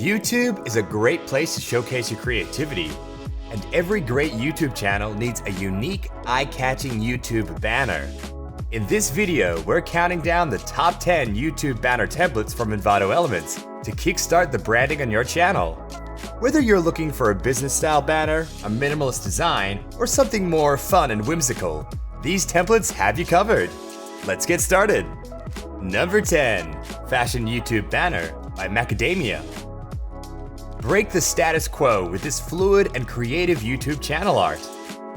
YouTube is a great place to showcase your creativity, and every great YouTube channel needs a unique, eye-catching YouTube banner. In this video, we're counting down the top 10 YouTube banner templates from Envato Elements to kickstart the branding on your channel. Whether you're looking for a business-style banner, a minimalist design, or something more fun and whimsical, these templates have you covered. Let's get started. Number 10. Fashion YouTube Banner by Macademia. Break the status quo with this fluid and creative YouTube channel art.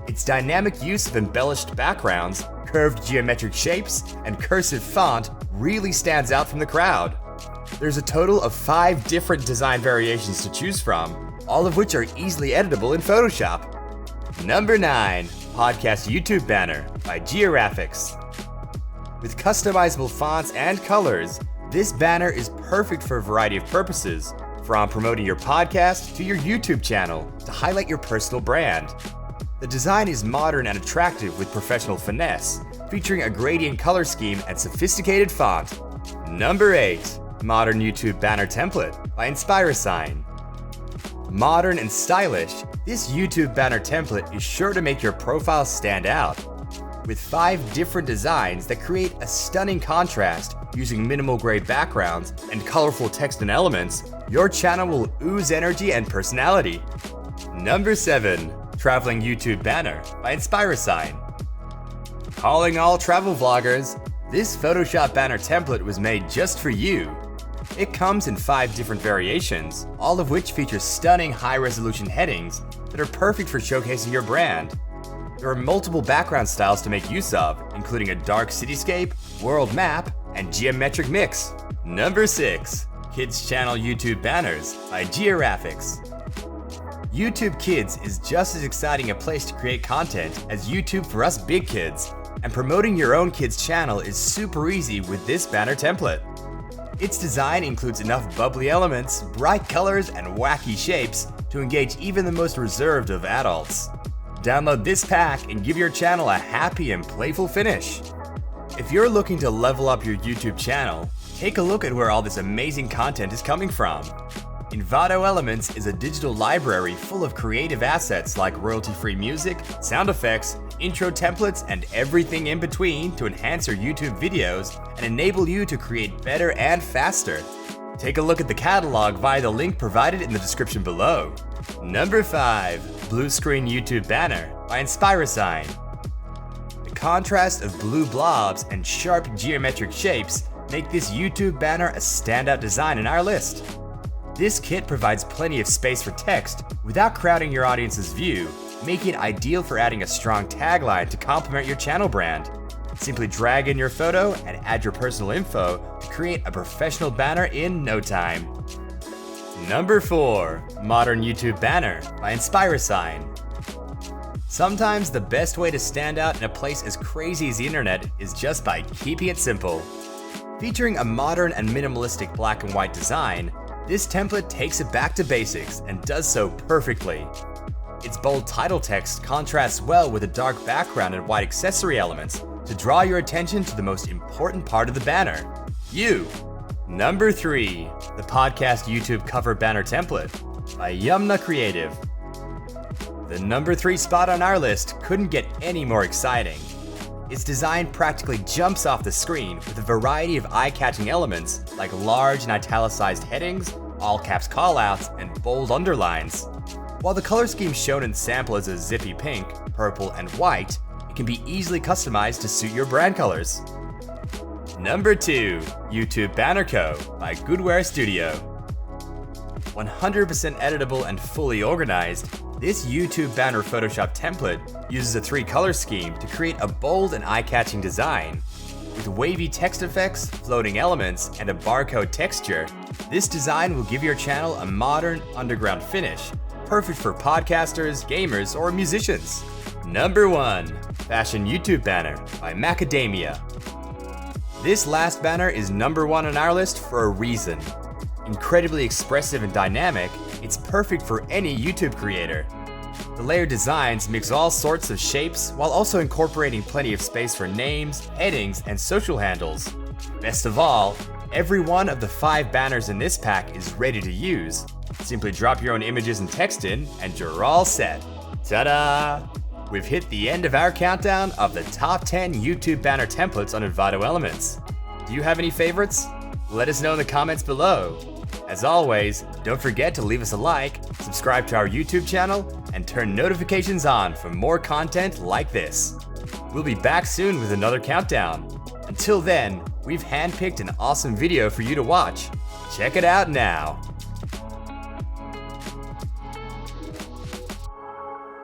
Its dynamic use of embellished backgrounds, curved geometric shapes, and cursive font really stands out from the crowd. There's a total of 5 different design variations to choose from, all of which are easily editable in Photoshop. Number 9. Podcast YouTube Banner by Gioraphics. With customizable fonts and colors, this banner is perfect for a variety of purposes, from promoting your podcast to your YouTube channel to highlight your personal brand. The design is modern and attractive with professional finesse, featuring a gradient color scheme and sophisticated font. Number 8. Modern YouTube Banner Template by Inspirasign. Modern and stylish, this YouTube banner template is sure to make your profile stand out. With 5 different designs that create a stunning contrast using minimal gray backgrounds and colorful text and elements, your channel will ooze energy and personality. Number 7. Traveling YouTube Banner by Inspirasign. Calling all travel vloggers, this Photoshop banner template was made just for you. It comes in 5 different variations, all of which feature stunning high-resolution headings that are perfect for showcasing your brand. There are multiple background styles to make use of, including a dark cityscape, world map, and geometric mix. Number 6. Kids Channel YouTube Banners by Gioraphics. YouTube Kids is just as exciting a place to create content as YouTube for us big kids, and promoting your own kids' channel is super easy with this banner template. Its design includes enough bubbly elements, bright colors, and wacky shapes to engage even the most reserved of adults. Download this pack and give your channel a happy and playful finish. If you're looking to level up your YouTube channel, take a look at where all this amazing content is coming from. Envato Elements is a digital library full of creative assets like royalty-free music, sound effects, intro templates, and everything in between to enhance your YouTube videos and enable you to create better and faster. Take a look at the catalog via the link provided in the description below. Number 5. Blue Screen YouTube Banner by Inspirasign. The contrast of blue blobs and sharp geometric shapes make this YouTube banner a standout design in our list. This kit provides plenty of space for text without crowding your audience's view, making it ideal for adding a strong tagline to complement your channel brand. Simply drag in your photo and add your personal info to create a professional banner in no time. Number 4. Modern YouTube Banner by Inspirasign. Sometimes the best way to stand out in a place as crazy as the internet is just by keeping it simple. Featuring a modern and minimalistic black and white design, this template takes it back to basics and does so perfectly. Its bold title text contrasts well with a dark background and white accessory elements to draw your attention to the most important part of the banner, you. Number 3. The Podcast YouTube Cover Banner Template by Yumnacreative. The number 3 spot on our list couldn't get any more exciting. Its design practically jumps off the screen with a variety of eye-catching elements like large and italicized headings, all-caps callouts, and bold underlines. While the color scheme shown in the sample is a zippy pink, purple, and white, it can be easily customized to suit your brand colors. Number 2. YouTube Banner Co. by Goodware-Std. 100% editable and fully organized, this YouTube banner Photoshop template uses a 3-color scheme to create a bold and eye-catching design. With wavy text effects, floating elements, and a barcode texture, this design will give your channel a modern, underground finish, perfect for podcasters, gamers, or musicians. Number 1. Fashion YouTube Banner by Macademia. This last banner is number 1 on our list for a reason. Incredibly expressive and dynamic, it's perfect for any YouTube creator. The layered designs mix all sorts of shapes while also incorporating plenty of space for names, headings, and social handles. Best of all, every one of the 5 banners in this pack is ready to use, Simply drop your own images and text in, and you're all set. Ta-da! We've hit the end of our countdown of the top 10 YouTube banner templates on Envato Elements. Do you have any favorites? Let us know in the comments below. As always, don't forget to leave us a like, subscribe to our YouTube channel, and turn notifications on for more content like this. We'll be back soon with another countdown. Until then, we've handpicked an awesome video for you to watch. Check it out now.